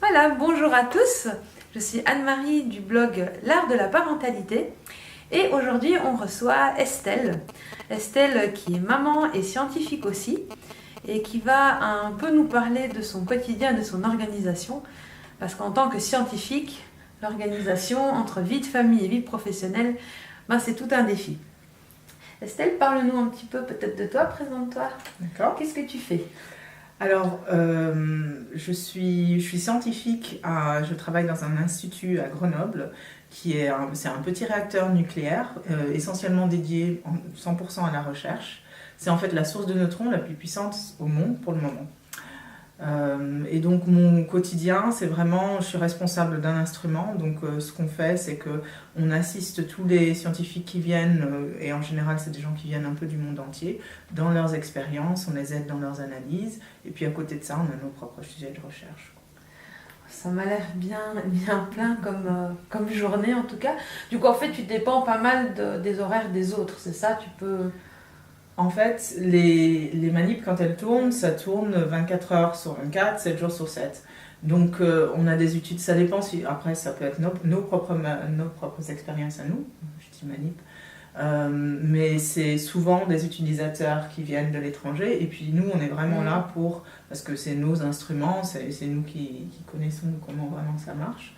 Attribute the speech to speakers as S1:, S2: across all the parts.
S1: Voilà, bonjour à tous, je suis Anne-Marie du blog L'Art de la Parentalité et aujourd'hui on reçoit Estelle. Estelle qui est maman et scientifique aussi et qui va un peu nous parler de son quotidien, de son organisation parce qu'en tant que scientifique, l'organisation entre vie de famille et vie professionnelle, c'est tout un défi. Estelle, parle-nous un petit peu peut-être de toi, présente-toi.
S2: D'accord.
S1: Qu'est-ce que tu fais ?
S2: Alors, je suis scientifique, je travaille dans un institut à Grenoble, c'est un petit réacteur nucléaire, essentiellement dédié 100% à la recherche. C'est en fait la source de neutrons la plus puissante au monde pour le moment. Et donc mon quotidien, c'est vraiment, je suis responsable d'un instrument, donc ce qu'on fait, c'est qu'on assiste tous les scientifiques qui viennent, et en général c'est des gens qui viennent un peu du monde entier, dans leurs expériences, on les aide dans leurs analyses, et puis à côté de ça, on a nos propres sujets de recherche.
S1: Ça m'a l'air bien plein comme journée en tout cas. Du coup en fait tu dépends pas mal des horaires des autres, c'est ça? Tu peux...
S2: En fait, les manips, quand elles tournent, ça tourne 24 heures sur 24, 7 jours sur 7. Donc, on a des études, ça dépend si, après, ça peut être nos propres expériences à nous, je dis manip, mais c'est souvent des utilisateurs qui viennent de l'étranger, et puis nous, on est vraiment là parce que c'est nos instruments, c'est nous qui connaissons comment vraiment ça marche.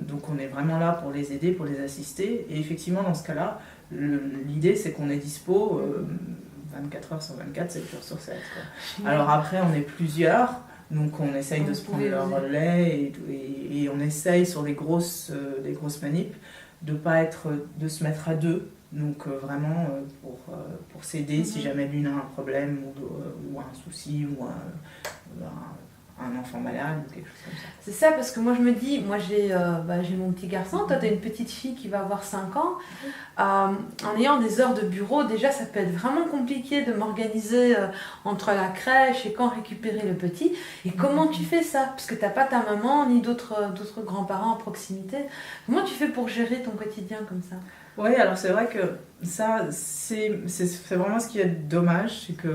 S2: Donc, on est vraiment là pour les aider, pour les assister, et effectivement, dans ce cas-là, l'idée c'est qu'on est dispo 24 heures sur 24, 7 jours sur 7. Quoi. Alors après on est plusieurs, donc on essaye de se prendre le relais et on essaye sur des grosses manips de se mettre à deux, donc vraiment pour s'aider si jamais l'une a un problème ou un souci ou un enfant malade ou quelque chose comme ça.
S1: C'est ça, parce que moi je me dis, moi j'ai mon petit garçon, toi tu as une petite fille qui va avoir 5 ans. En ayant des heures de bureau, déjà ça peut être vraiment compliqué de m'organiser entre la crèche et quand récupérer le petit. Et comment tu fais ça? Parce que tu n'as pas ta maman ni d'autres grands-parents à proximité. Comment tu fais pour gérer ton quotidien comme ça?
S2: Oui, alors c'est vrai que ça, c'est vraiment ce qui est dommage, c'est que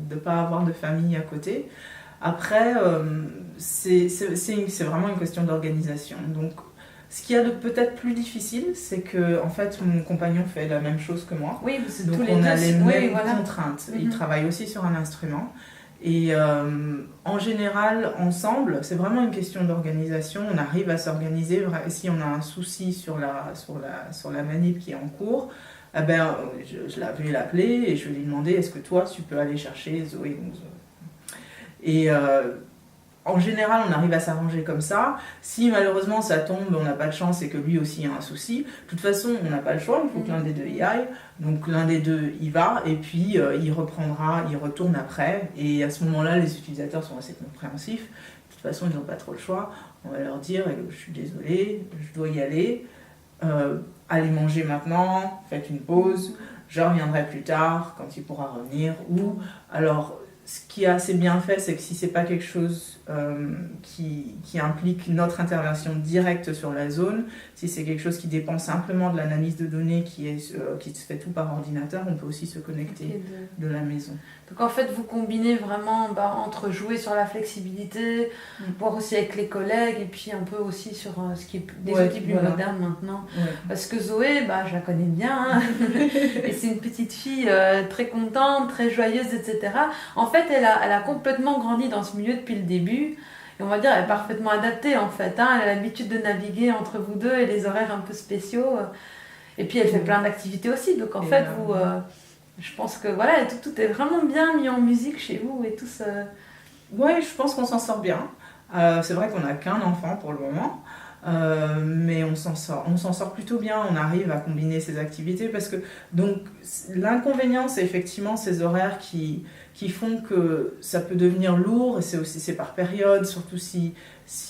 S2: de ne pas avoir de famille à côté. Après, c'est vraiment une question d'organisation. Donc, ce qu'il y a de peut-être plus difficile, c'est que en fait, mon compagnon fait la même chose que moi.
S1: Oui, c'est
S2: donc
S1: tous les
S2: on a
S1: deux,
S2: les mêmes
S1: voilà.
S2: contraintes. Il travaille aussi sur un instrument. Et en général, ensemble, c'est vraiment une question d'organisation. On arrive à s'organiser. Si on a un souci sur la manip qui est en cours, je vais l'appeler et je vais lui demander est-ce que toi, tu peux aller chercher Zoé. Et en général, on arrive à s'arranger comme ça. Si malheureusement ça tombe, on n'a pas de chance et que lui aussi a un souci, de toute façon, on n'a pas le choix, il faut que l'un des deux y aille. Donc l'un des deux y va et puis il retourne après. Et à ce moment-là, les utilisateurs sont assez compréhensifs. De toute façon, ils n'ont pas trop le choix. On va leur dire je suis désolée, je dois y aller. Allez manger maintenant, faites une pause. Je reviendrai plus tard quand il pourra revenir. Ou alors, ce qui est assez bien fait, c'est que si c'est pas quelque chose qui implique notre intervention directe sur la zone, si c'est quelque chose qui dépend simplement de l'analyse de données qui se fait tout par ordinateur, on peut aussi se connecter de la maison.
S1: Donc en fait, vous combinez vraiment entre jouer sur la flexibilité, voir aussi avec les collègues, et puis un peu aussi sur ce qui est des outils plus modernes maintenant. Ouais. Parce que Zoé, je la connais bien, hein. Et c'est une petite fille très contente, très joyeuse, etc. En fait, elle a complètement grandi dans ce milieu depuis le début. Et on va dire, elle est parfaitement adaptée en fait. Hein. Elle a l'habitude de naviguer entre vous deux et les horaires un peu spéciaux. Et puis elle fait plein d'activités aussi. Donc en fait, vous... je pense que voilà, tout est vraiment bien mis en musique chez vous et tout ça.
S2: Oui, je pense qu'on s'en sort bien. C'est vrai qu'on n'a qu'un enfant pour le moment, mais on s'en sort plutôt bien. On arrive à combiner ces activités parce que donc l'inconvénient, c'est effectivement ces horaires qui font que ça peut devenir lourd. C'est par période, surtout si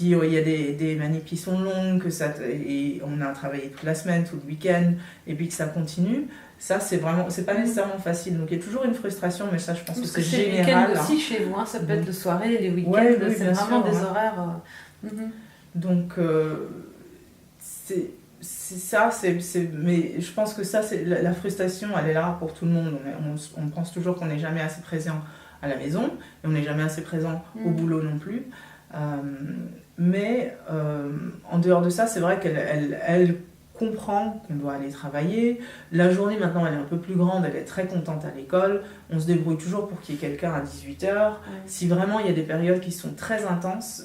S2: il y a des manips qui sont longues, et on a travaillé toute la semaine, tout le week-end, et puis que ça continue. Ça, c'est pas nécessairement facile. Donc, il y a toujours une frustration, mais ça, je pense que c'est général.
S1: C'est le week-end aussi chez vous, hein. Ça peut être le soirée, les week-ends, c'est vraiment des horaires...
S2: Donc, c'est ça, mais je pense que ça, c'est la frustration, elle est là pour tout le monde. On pense toujours qu'on n'est jamais assez présent à la maison, et on n'est jamais assez présent au boulot non plus. Mais en dehors de ça, c'est vrai qu'elle comprend qu'on doit aller travailler. La journée, maintenant, elle est un peu plus grande, elle est très contente à l'école. On se débrouille toujours pour qu'il y ait quelqu'un à 18h. Ouais. Si vraiment il y a des périodes qui sont très intenses,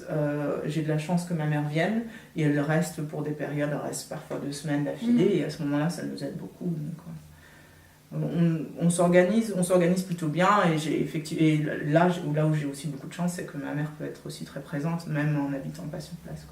S2: j'ai de la chance que ma mère vienne et elle reste pour des périodes, elle reste parfois 2 semaines d'affilée et à ce moment-là, ça nous aide beaucoup. Donc, on s'organise plutôt bien et là où j'ai aussi beaucoup de chance, c'est que ma mère peut être aussi très présente, même en n'habitant pas sur place.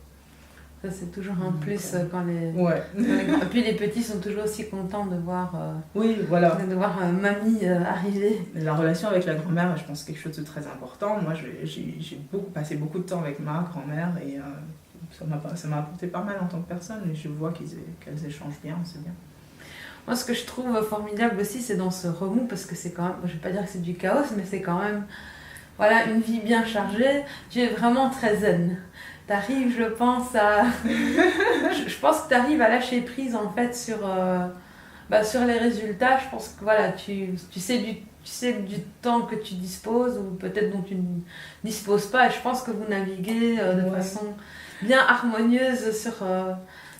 S1: Ça, c'est toujours un plus quand les...
S2: Ouais.
S1: Et puis les petits sont toujours aussi contents de voir,
S2: oui, voilà.
S1: de voir mamie arriver.
S2: La relation avec la grand-mère, je pense, c'est quelque chose de très important. Moi, j'ai passé beaucoup de temps avec ma grand-mère et ça m'a apporté pas mal en tant que personne. Et je vois qu'elles échangent bien, c'est bien.
S1: Moi, ce que je trouve formidable aussi, c'est dans ce remous, parce que c'est quand même, je vais pas dire que c'est du chaos, mais c'est quand même, voilà, une vie bien chargée. Tu es vraiment très zen. T'arrives, je pense, je pense que tu arrives à lâcher prise, en fait, sur les résultats. Je pense que, voilà, tu sais du temps que tu disposes, ou peut-être dont tu ne disposes pas. Et je pense que vous naviguez de façon bien harmonieuse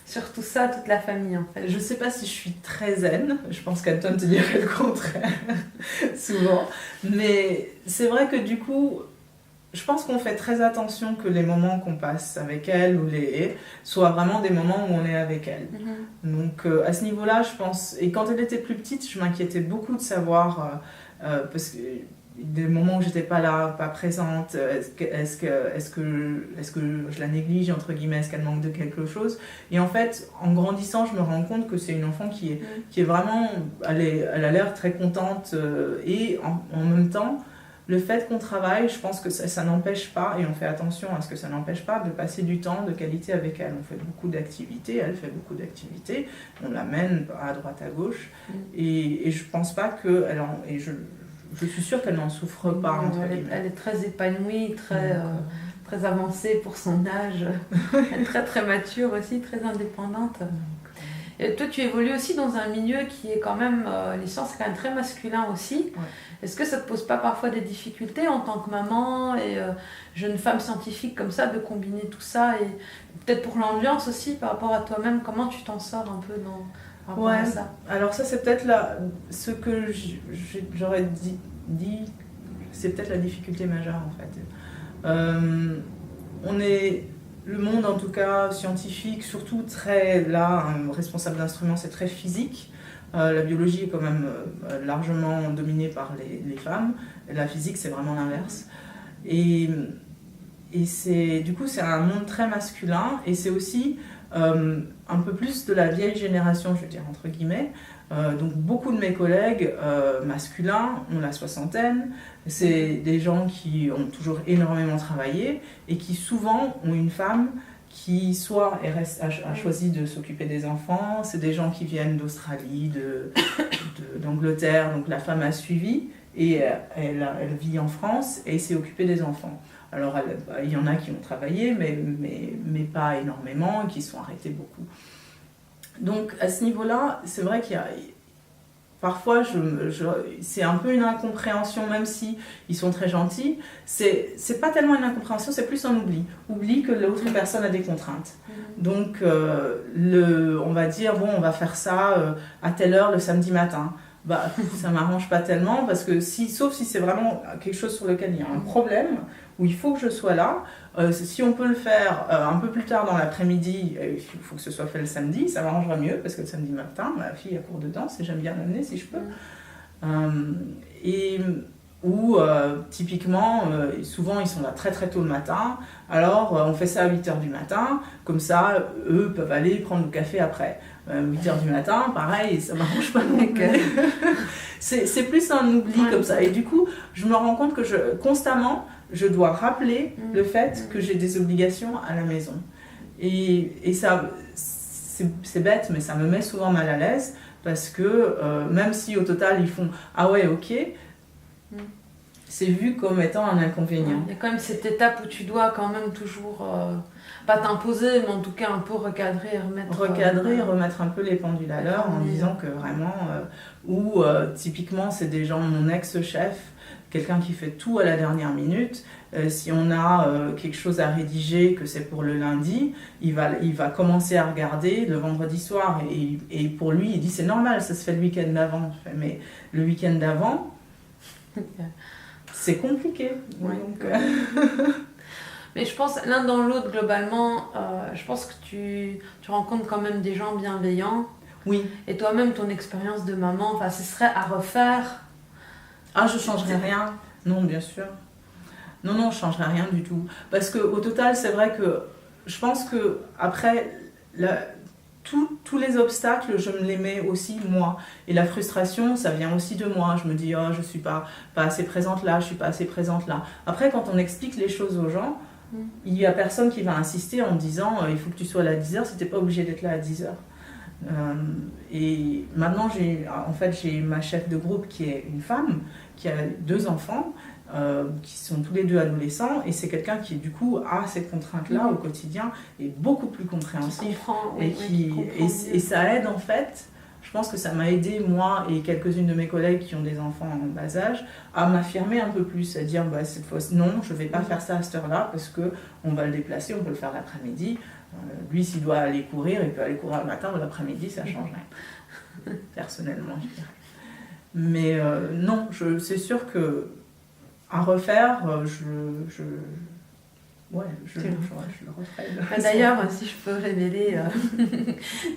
S1: sur tout ça, toute la famille, en fait.
S2: Je sais pas si je suis très zen, je pense qu'Anton te dirait le contraire, souvent. Mais c'est vrai que du coup, je pense qu'on fait très attention que les moments qu'on passe avec elle soient vraiment des moments où on est avec elle. Mm-hmm. Donc à ce niveau-là, je pense... Et quand elle était plus petite, je m'inquiétais beaucoup de savoir... parce que des moments où j'étais pas là, pas présente, est-ce que je la néglige, entre guillemets, est-ce qu'elle manque de quelque chose? Et en fait, en grandissant, je me rends compte que c'est une enfant qui est vraiment, elle a l'air très contente, et en même temps, le fait qu'on travaille, je pense que ça n'empêche pas, et on fait attention à ce que ça n'empêche pas, de passer du temps de qualité avec elle. On fait beaucoup d'activités, elle fait beaucoup d'activités, on l'amène à droite à gauche, et je pense pas qu'elle en... Et je suis sûre qu'elle n'en souffre pas.
S1: Elle est très épanouie, très avancée pour son âge, elle est très très mature aussi, très indépendante. Et toi, tu évolues aussi dans un milieu qui est quand même, les sciences, c'est quand même très masculin aussi. Ouais. Est-ce que ça te pose pas parfois des difficultés en tant que maman et jeune femme scientifique comme ça, de combiner tout ça, et peut-être pour l'ambiance aussi, par rapport à toi-même, comment tu t'en sors un peu par rapport à ça? Alors ça,
S2: c'est peut-être ce que j'aurais dit, c'est peut-être la difficulté majeure en fait. On est... Le monde, en tout cas, scientifique, surtout un responsable d'instruments, c'est très physique. La biologie est quand même largement dominée par les femmes. Et la physique, c'est vraiment l'inverse. Et du coup, c'est un monde très masculin. Et c'est aussi un peu plus de la vieille génération, je veux dire, entre guillemets. Donc beaucoup de mes collègues masculins ont la soixantaine. C'est des gens qui ont toujours énormément travaillé et qui souvent ont une femme qui soit a choisi de s'occuper des enfants. C'est des gens qui viennent d'Australie, d'Angleterre. Donc la femme a suivi et elle vit en France et s'est occupée des enfants. Alors il y en a qui ont travaillé, mais pas énormément, qui sont arrêtés beaucoup. Donc à ce niveau-là, c'est vrai qu'il y a... Parfois, c'est un peu une incompréhension, même si ils sont très gentils. C'est pas tellement une incompréhension, c'est plus un oubli. Oubli que l'autre personne a des contraintes. Donc, on va dire, bon, on va faire ça à telle heure le samedi matin. Bah, ça m'arrange pas tellement, parce que sauf si c'est vraiment quelque chose sur lequel il y a un problème, où il faut que je sois là. Si on peut le faire un peu plus tard dans l'après-midi, il faut que ce soit fait le samedi, ça m'arrangera mieux, parce que le samedi matin, ma fille a cours de danse et j'aime bien l'amener si je peux. Typiquement, souvent ils sont là très très tôt le matin, alors on fait ça à 8h du matin, comme ça, eux peuvent aller prendre le café après. 8h du matin, pareil, ça m'arrange pas non plus. C'est plus un oubli comme ça. Et du coup, je me rends compte que constamment, je dois rappeler le fait que j'ai des obligations à la maison. Et ça, c'est bête, mais ça me met souvent mal à l'aise, parce que même si au total ils font « Ah ouais, ok », c'est vu comme étant un inconvénient.
S1: Il y a quand même cette étape où tu dois quand même toujours, pas t'imposer, mais en tout cas un peu recadrer et
S2: remettre un peu les pendules à l'heure, en disant que vraiment, typiquement c'est des gens, mon ex-chef, quelqu'un qui fait tout à la dernière minute, Si on a quelque chose à rédiger, que c'est pour le lundi, il va commencer à regarder le vendredi soir. Et pour lui, il dit c'est normal, ça se fait le week-end d'avant. Mais le week-end d'avant, c'est compliqué.
S1: Ouais. Donc, mais je pense, l'un dans l'autre, globalement, je pense que tu rencontres quand même des gens bienveillants.
S2: Oui.
S1: Et toi-même, ton expérience de maman, enfin, ce serait à refaire.
S2: Ah, je changerais rien. Non, bien sûr. Non, je changerais rien du tout. Parce qu'au total, c'est vrai que je pense que après, tous les obstacles, je me les mets aussi moi. Et la frustration, ça vient aussi de moi. Je me dis, oh, je ne suis pas assez présente là, je ne suis pas assez présente là. Après, quand on explique les choses aux gens, il n'y a personne qui va insister en me disant, il faut que tu sois là à 10h, si tu n'es pas obligé d'être là à 10h. Et maintenant, j'ai ma chef de groupe qui est une femme, qui a 2 enfants, qui sont tous les 2 adolescents, et c'est quelqu'un qui du coup a cette contrainte-là au quotidien, et beaucoup plus compréhensif, et ça aide en fait. Je pense que ça m'a aidé, moi et quelques-unes de mes collègues qui ont des enfants en bas âge, à m'affirmer un peu plus, à dire cette fois non, je ne vais pas faire ça à cette heure-là parce qu'on va le déplacer, on peut le faire l'après-midi. Lui, s'il doit aller courir, il peut aller courir le matin ou l'après-midi, ça ne change rien. Personnellement, je dirais. Mais non, c'est sûr que à refaire, je le referai.
S1: D'ailleurs, si je peux révéler,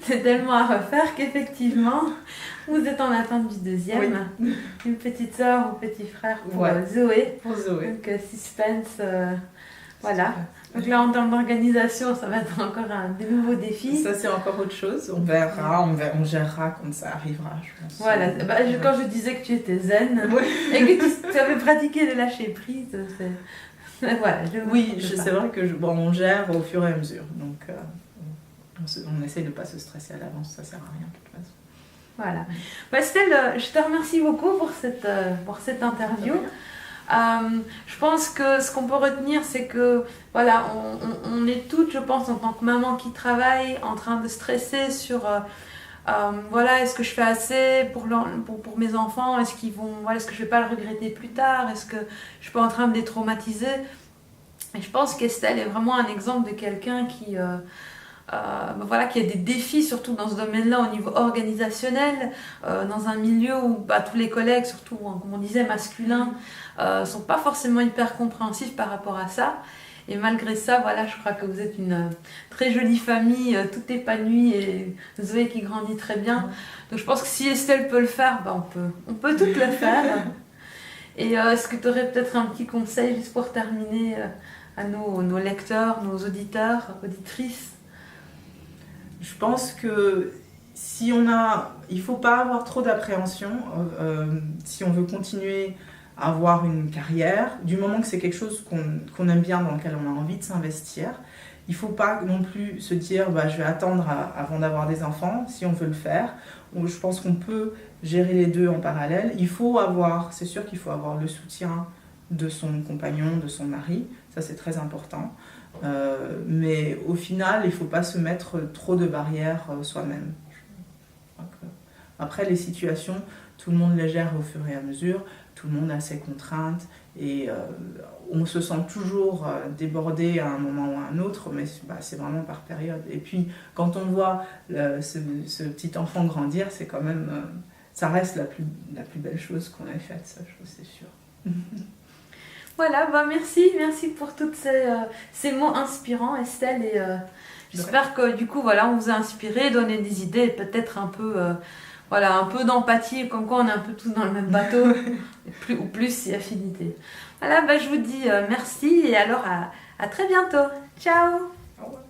S1: c'est tellement à refaire qu'effectivement, vous êtes en attente du deuxième. Oui. Une petite sœur ou petit frère pour Zoé.
S2: Pour Zoé.
S1: Donc, suspense, voilà. Donc là, en termes d'organisation, ça va être encore des nouveaux défis.
S2: Ça, c'est encore autre chose. On verra, on gérera quand ça arrivera, je pense.
S1: Voilà. Quand je disais que tu étais zen et que tu avais pratiqué le lâcher-prise, voilà,
S2: c'est vrai que on gère au fur et à mesure. Donc, on essaye de ne pas se stresser à l'avance, ça ne sert à rien de toute façon.
S1: Voilà. Estelle, je te remercie beaucoup pour cette interview. Je pense que ce qu'on peut retenir, c'est que voilà, on est toutes, je pense, en tant que maman qui travaille, en train de stresser sur voilà, est-ce que je fais assez pour mes enfants, est-ce que je vais pas le regretter plus tard, est-ce que je suis pas en train de les traumatiser. Et je pense qu'Estelle est vraiment un exemple de quelqu'un qui a des défis, surtout dans ce domaine-là au niveau organisationnel, dans un milieu où tous les collègues, surtout comme on disait masculins, sont pas forcément hyper compréhensifs par rapport à ça. Et malgré ça, voilà, je crois que vous êtes une très jolie famille, toute épanouie, et Zoé qui grandit très bien. Donc je pense que si Estelle peut le faire, on peut toutes le faire. Et est-ce que tu aurais peut-être un petit conseil juste pour terminer à nos lecteurs, nos auditeurs, auditrices?
S2: Je pense que il faut pas avoir trop d'appréhension si on veut continuer à avoir une carrière, du moment que c'est quelque chose qu'on aime bien, dans lequel on a envie de s'investir. Il ne faut pas non plus se dire je vais attendre avant d'avoir des enfants, si on veut le faire. Je pense qu'on peut gérer les deux en parallèle. C'est sûr qu'il faut avoir le soutien de son compagnon, de son mari, ça c'est très important. Mais au final, il ne faut pas se mettre trop de barrières soi-même. Après, les situations, tout le monde les gère au fur et à mesure, tout le monde a ses contraintes et on se sent toujours débordé à un moment ou à un autre, mais c'est vraiment par période. Et puis, quand on voit ce petit enfant grandir, c'est quand même, ça reste la plus belle chose qu'on ait faite, ça, c'est sûr.
S1: Voilà, merci pour tous ces mots inspirants, Estelle, et j'espère que du coup, voilà, on vous a inspiré, donné des idées, peut-être un peu d'empathie, comme quoi on est un peu tous dans le même bateau, ou plus si affinité. Voilà, je vous dis merci et alors à très bientôt. Ciao.
S2: Au revoir.